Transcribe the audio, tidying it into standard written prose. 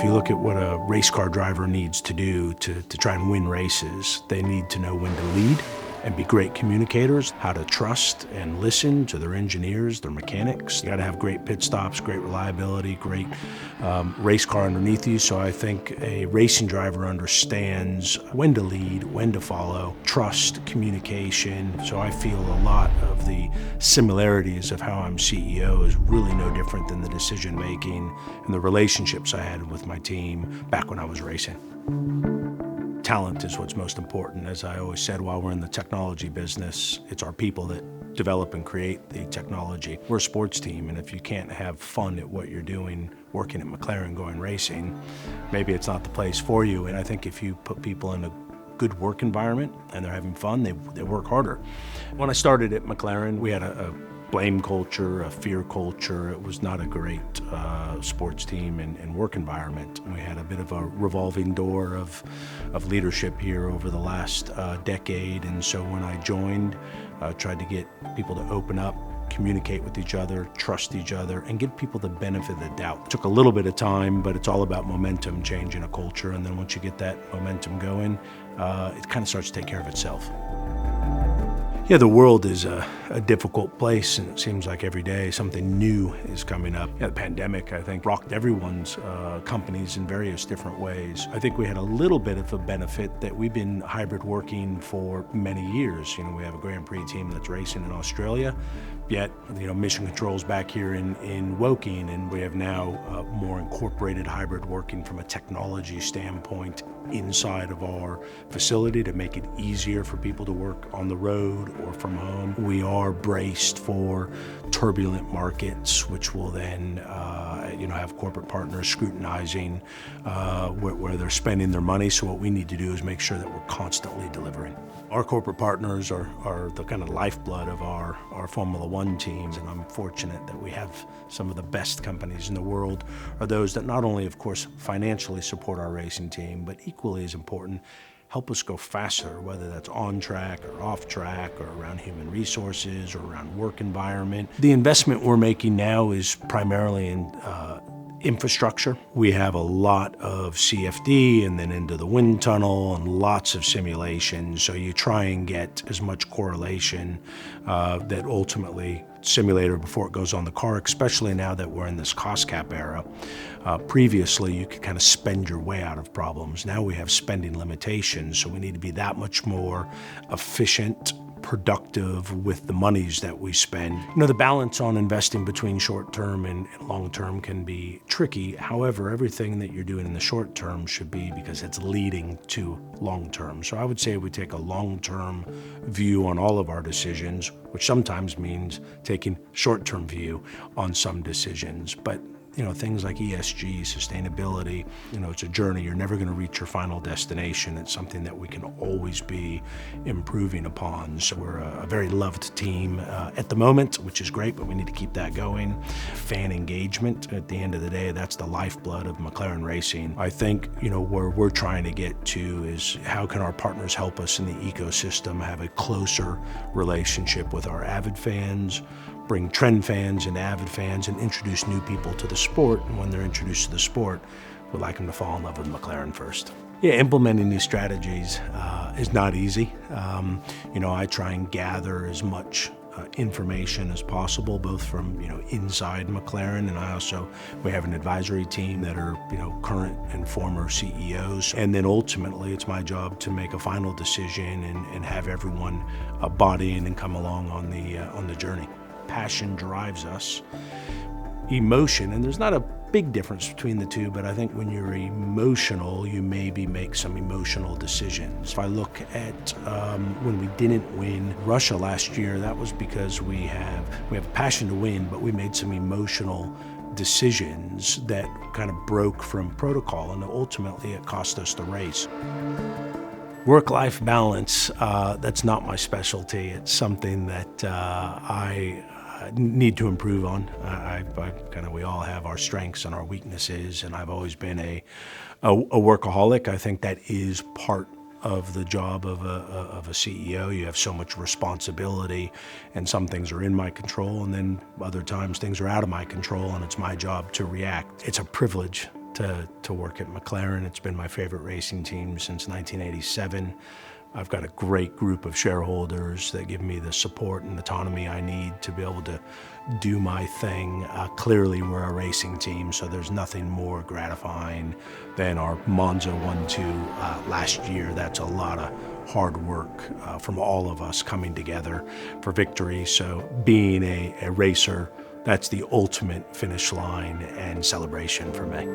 If you look at what a race car driver needs to do to try and win races, they need to know when to lead and be great communicators, how to trust and listen to their engineers, their mechanics. You gotta have great pit stops, great reliability, great race car underneath you. So I think a racing driver understands when to lead, when to follow, trust, communication. So I feel a lot of the similarities of how I'm CEO is really no different than the decision making and the relationships I had with my team back when I was racing. Talent is what's most important. As I always said, while we're in the technology business, it's our people that develop and create the technology. We're a sports team, and if you can't have fun at what you're doing, working at McLaren, going racing, maybe it's not the place for you. And I think if you put people in a good work environment and they're having fun, they work harder. When I started at McLaren, we had a blame culture, a fear culture. It was not a great sports team and work environment. We had a bit of a revolving door of leadership here over the last decade. And so when I joined, tried to get people to open up, communicate with each other, trust each other, and give people the benefit of the doubt. It took a little bit of time, but it's all about momentum, changing a culture. And then once you get that momentum going, it kind of starts to take care of itself. Yeah, the world is a difficult place, and it seems like every day something new is coming up. Yeah, the pandemic, I think, rocked everyone's companies in various different ways. I think we had a little bit of a benefit that we've been hybrid working for many years. You know, we have a Grand Prix team that's racing in Australia, yet, you know, mission controls back here in Woking, and we have now more incorporated hybrid working from a technology standpoint inside of our facility to make it easier for people to work on the road or from home. We are braced for turbulent markets, which will then have corporate partners scrutinizing where they're spending their money. So what we need to do is make sure that we're constantly delivering. Our corporate partners are the kind of lifeblood of our Formula One teams, and I'm fortunate that we have some of the best companies in the world are those that not only, of course, financially support our racing team, but equally as important, help us go faster, whether that's on track or off track or around human resources or around work environment. The investment we're making now is primarily in infrastructure. We have a lot of CFD and then into the wind tunnel and lots of simulations. So you try and get as much correlation that ultimately simulator before it goes on the car, especially now that we're in this cost cap era. Previously, you could kind of spend your way out of problems. Now we have spending limitations, so we need to be that much more efficient, productive with the monies that we spend. You know, the balance on investing between short-term and long-term can be tricky. However, everything that you're doing in the short term should be because it's leading to long-term. So I would say we take a long-term view on all of our decisions, which sometimes means taking short-term view on some decisions. But you know, things like ESG, sustainability, you know, it's a journey. You're never going to reach your final destination. It's something that we can always be improving upon. So we're a very loved team at the moment, which is great, but we need to keep that going. Fan engagement, at the end of the day, that's the lifeblood of McLaren Racing. I think, you know, where we're trying to get to is how can our partners help us in the ecosystem have a closer relationship with our avid fans, bring trend fans and avid fans, and introduce new people to the sport. And when they're introduced to the sport, we'd like them to fall in love with McLaren first. Yeah, implementing these strategies is not easy. You know, I try and gather as much information as possible, both from, you know, inside McLaren, and we have an advisory team that are, you know, current and former CEOs. And then ultimately, it's my job to make a final decision and have everyone bought in and come along on the journey. Passion drives us. Emotion, and there's not a big difference between the two, but I think when you're emotional, you maybe make some emotional decisions. If I look at when we didn't win Russia last year, that was because we have a passion to win, but we made some emotional decisions that kind of broke from protocol, and ultimately it cost us the race. Work-life balance, that's not my specialty. It's something that I need to improve on. We all have our strengths and our weaknesses, and I've always been a workaholic. I think that is part of the job of a CEO. You have so much responsibility, and some things are in my control, and then other times things are out of my control, and it's my job to react. It's a privilege to work at McLaren. It's been my favorite racing team since 1987. I've got a great group of shareholders that give me the support and autonomy I need to be able to do my thing. Clearly, we're a racing team, so there's nothing more gratifying than our Monza 1-2 last year. That's a lot of hard work from all of us coming together for victory. So being a racer, that's the ultimate finish line and celebration for me.